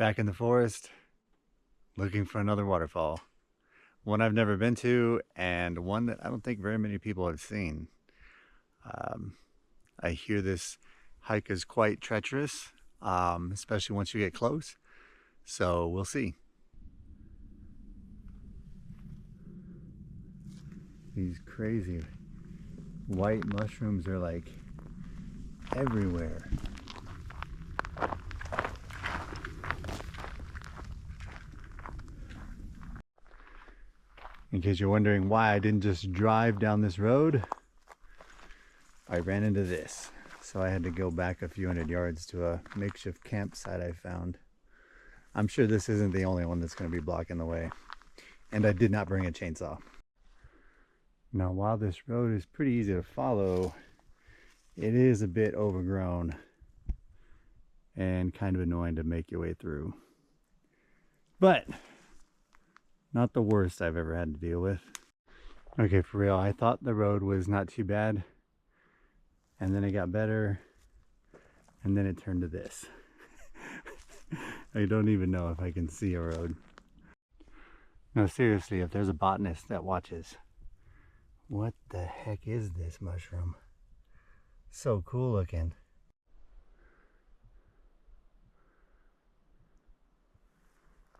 Back in the forest, looking for another waterfall. One I've never been to, and one that I don't think very many people have seen. I hear this hike is quite treacherous, especially once you get close. So we'll see. These crazy white mushrooms are like everywhere. In case you're wondering why I didn't just drive down this road, I ran into this. So I had to go back a few hundred yards to a makeshift campsite I found. I'm sure this isn't the only one that's going to be blocking the way. And I did not bring a chainsaw. Now, while this road is pretty easy to follow, it is a bit overgrown and kind of annoying to make your way through. But not the worst I've ever had to deal with. Okay, for real, I thought the road was not too bad, and then it got better, and then it turned to this. I don't even know if I can see a road. No, seriously, if there's a botanist that watches, what the heck is this mushroom? So cool looking.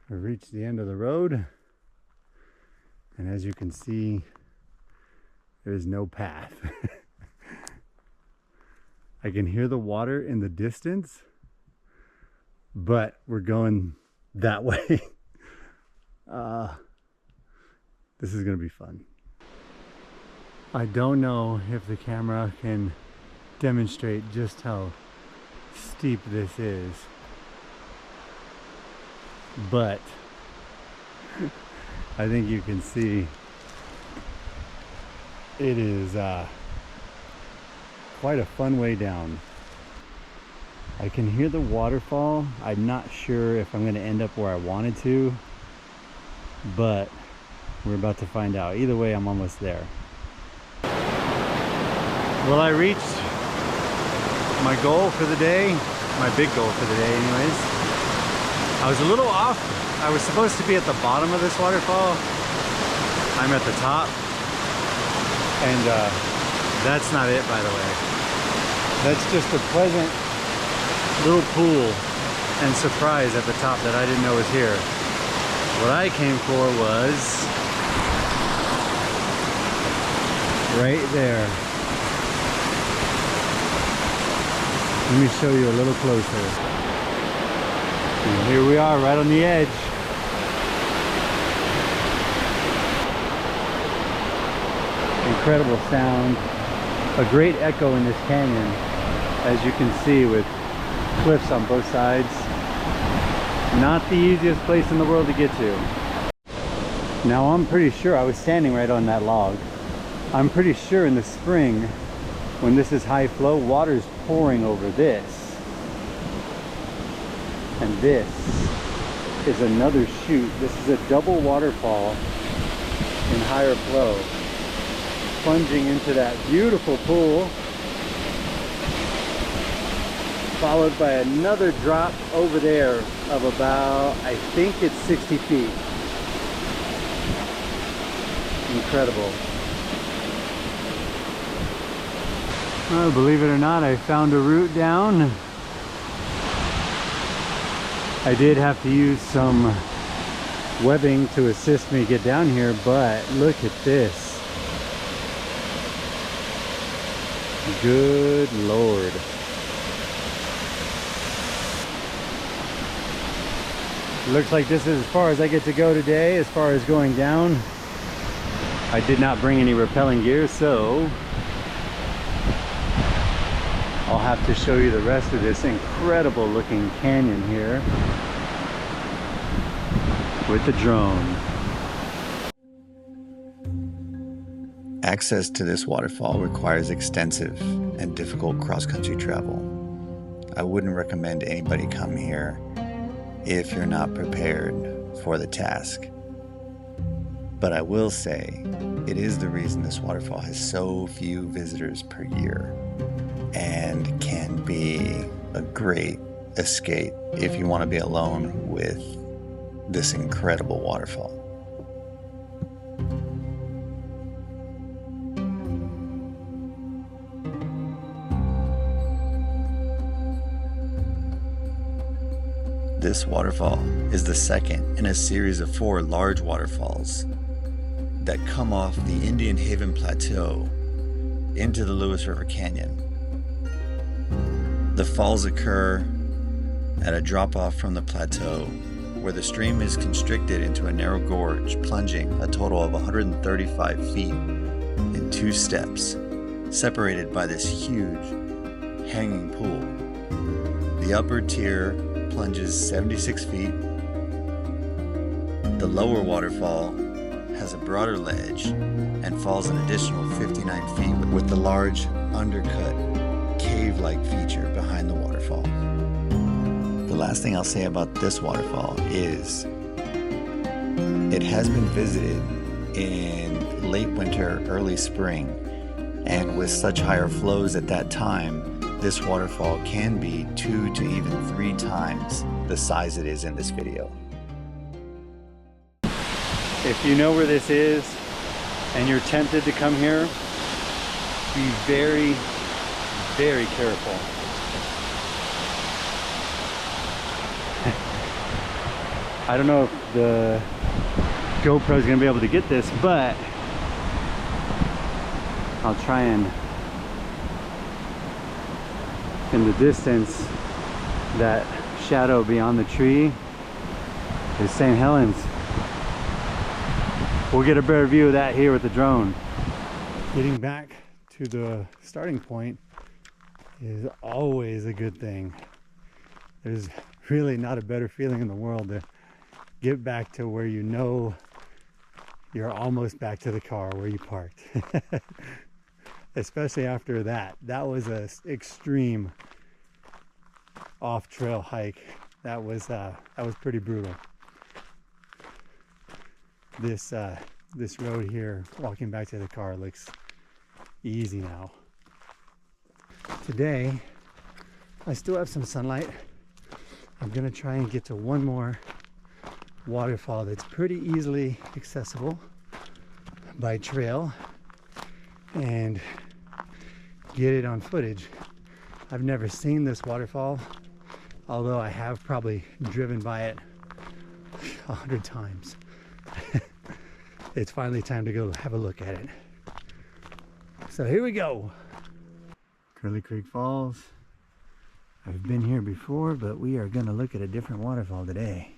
We reached the end of the road, and as you can see, there is no path. I can hear the water in the distance, but we're going that way. This is gonna be fun. I don't know if the camera can demonstrate just how steep this is, but I think you can see it is quite a fun way down. I can hear the waterfall. I'm not sure if I'm going to end up where I wanted to, but we're about to find out. Either way, I'm almost there. Well, I reached my goal for the day, my big goal for the day anyways. I was a little off. I was supposed to be at the bottom of this waterfall. I'm at the top, and that's not it, by the way. That's just a pleasant little pool and surprise at the top that I didn't know was here. What I came for was right there. Let me show you a little closer. And here we are, right on the edge. Incredible sound. A great echo in this canyon, as you can see, with cliffs on both sides. Not the easiest place in the world to get to. Now, I'm pretty sure I was standing right on that log. I'm pretty sure in the spring, when this is high flow, water's pouring over this. And this is another chute. This is a double waterfall in higher flow, plunging into that beautiful pool, followed by another drop over there of about, I think it's 60 feet. Incredible. Well, believe it or not, I found a route down. I did have to use some webbing to assist me get down here, but look at this. Good Lord. Looks like this is as far as I get to go today, as far as going down. I did not bring any rappelling gear, so I'll have to show you the rest of this incredible looking canyon here with the drone. Access to this waterfall requires extensive and difficult cross-country travel. I wouldn't recommend anybody come here if you're not prepared for the task. But I will say, it is the reason this waterfall has so few visitors per year and can be a great escape if you want to be alone with with this incredible waterfall. This waterfall is the second in a series of 4 large waterfalls that come off the Indian Haven Plateau into the Lewis River Canyon. The falls occur at a drop-off from the plateau where the stream is constricted into a narrow gorge, plunging a total of 135 feet in 2 steps, separated by this huge hanging pool. The upper tier plunges 76 feet. The lower waterfall has a broader ledge and falls an additional 59 feet with the large undercut cave-like feature behind the waterfall. The last thing I'll say about this waterfall is it has been visited in late winter, early spring, and with such higher flows at that time, this waterfall can be 2 to even 3 times the size it is in this video. If you know where this is and you're tempted to come here, be very, very careful. I don't know if the GoPro is going to be able to get this, but I'll try and, in the distance, that shadow beyond the tree is St. Helens. We'll get a better view of that here with the drone. Getting back to the starting point is always a good thing. There's really not a better feeling in the world to get back to where you know you're almost back to the car where you parked. Especially after that. That was an extreme off-trail hike. That was pretty brutal. This road here, walking back to the car, looks easy now. Today, I still have some sunlight. I'm gonna try and get to one more waterfall that's pretty easily accessible by trail and get it on footage. I've never seen this waterfall, although I have probably driven by it 100 times. It's finally time to go have a look at it. So here we go. Curly Creek Falls. I've been here before, but we are going to look at a different waterfall today.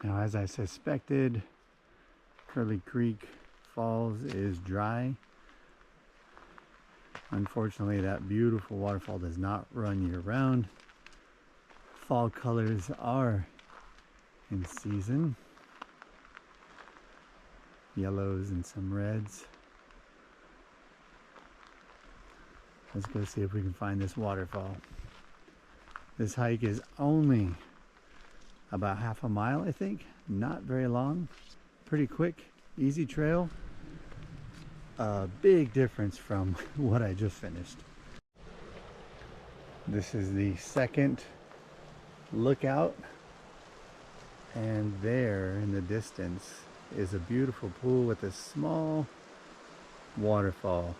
Now, as I suspected, Curly Creek Falls is dry. Unfortunately, that beautiful waterfall does not run year-round. Fall colors are in season. Yellows and some reds. Let's go see if we can find this waterfall. This hike is only about half a mile, I think. Not very long. Pretty quick, easy trail. A big difference from what I just finished. This is the second lookout, and there in the distance is a beautiful pool with a small waterfall.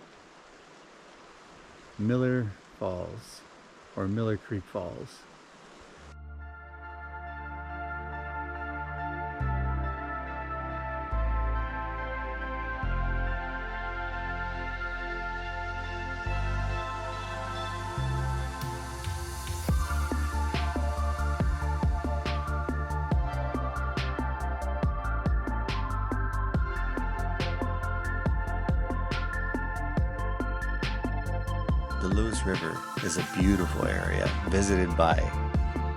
Miller Falls, or Miller Creek Falls. The Lewis River is a beautiful area visited by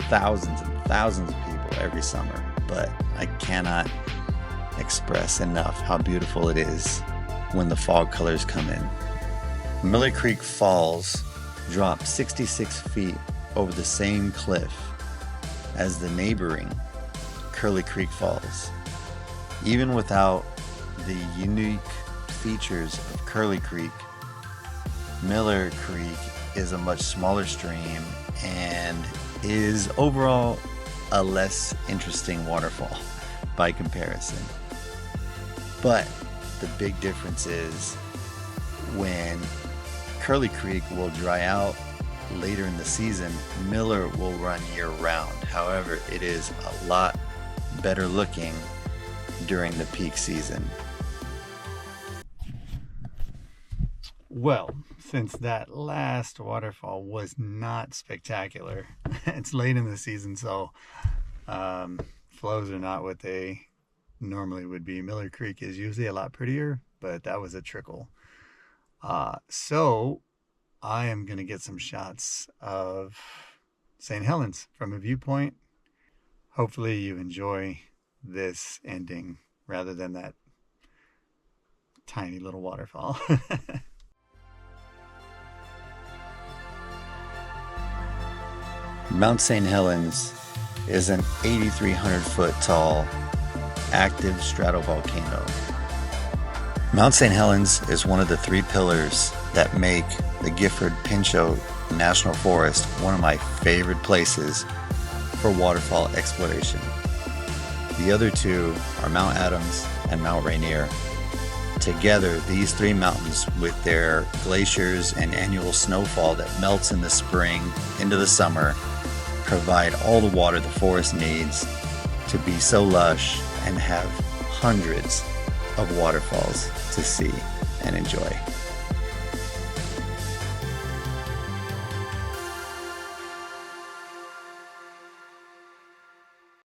thousands and thousands of people every summer, but I cannot express enough how beautiful it is when the fog colors come in. Miller Creek Falls drop 66 feet over the same cliff as the neighboring Curly Creek Falls. Even without the unique features of Curly Creek, Miller Creek is a much smaller stream and is overall a less interesting waterfall by comparison. But the big difference is when Curly Creek will dry out later in the season, Miller will run year round. However, it is a lot better looking during the peak season. Well, since that last waterfall was not spectacular, it's late in the season, so flows are not what they normally would be. Miller Creek is usually a lot prettier, but that was a trickle. So I am going to get some shots of St. Helens from a viewpoint. Hopefully you enjoy this ending rather than that tiny little waterfall. Mount St. Helens is an 8,300 foot tall active stratovolcano. Mount St. Helens is one of the 3 pillars that make the Gifford Pinchot National Forest one of my favorite places for waterfall exploration. The other 2 are Mount Adams and Mount Rainier. Together, these 3 mountains, with their glaciers and annual snowfall that melts in the spring into the summer, provide all the water the forest needs to be so lush and have hundreds of waterfalls to see and enjoy.